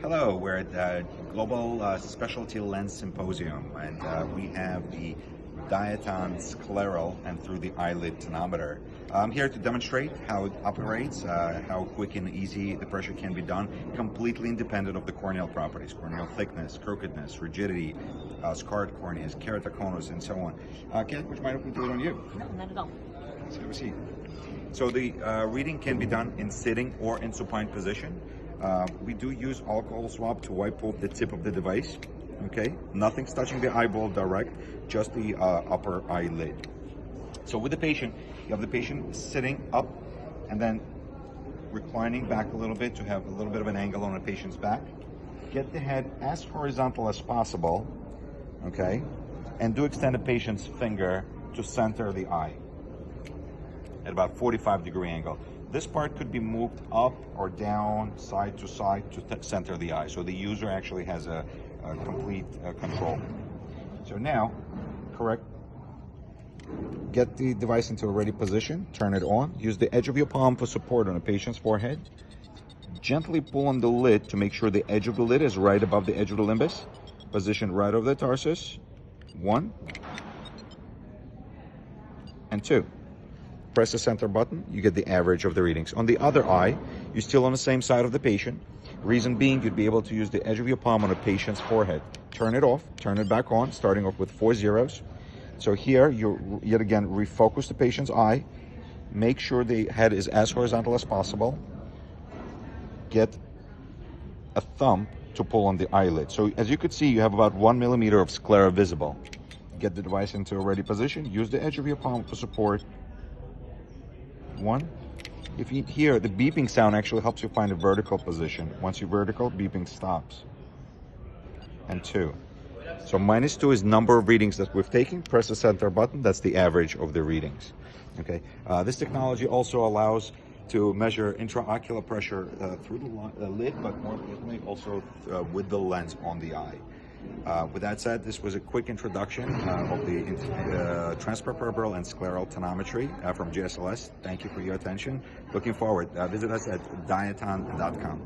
Hello, we're at the Global Specialty Lens Symposium, and we have the Diaton Scleral and through the eyelid tonometer. I'm here to demonstrate how it operates, how quick and easy the pressure can be done, completely independent of the corneal properties, corneal thickness, crookedness, rigidity, scarred corneas, keratoconus, and so on. Kat, would you mind if we do it on you? No, not at all. Let's have a seat. So the reading can be done in sitting or in supine position. We do use alcohol swab to wipe off the tip of the device. Okay, nothing's touching the eyeball direct, just the upper eyelid. So with the patient, you have the patient sitting up and then reclining back a little bit to have a little bit of an angle on the patient's back. Get the head as horizontal as possible, okay, and do extend the patient's finger to center the eye at about 45-degree angle. This part could be moved up or down, side to side to center the eye. So the user actually has a complete control. So now, get the device into a ready position, turn it on, use the edge of your palm for support on a patient's forehead. Gently pull on the lid to make sure the edge of the lid is right above the edge of the limbus. Position right over the tarsus. 1 and 2. Press the center button, you get the average of the readings. On the other eye, you're still on the same side of the patient. Reason being, you'd be able to use the edge of your palm on a patient's forehead. Turn it off, turn it back on, starting off with 4 zeros. So here, you yet again refocus the patient's eye. Make sure the head is as horizontal as possible. Get a thumb to pull on the eyelid. So as you could see, you have about 1 millimeter of sclera visible. Get the device into a ready position. Use the edge of your palm for support. 1. If you hear the beeping sound, actually helps you find a vertical position. Once you're vertical, beeping stops. And 2. So -2 is number of readings that we've taken. Press the center button. That's the average of the readings. Okay. This technology also allows to measure intraocular pressure through the lid, but more importantly also with the lens on the eye. With that said, this was a quick introduction of the transperiperbral and scleral tonometry from GSLS. Thank you for your attention. Looking forward. Visit us at diaton.com.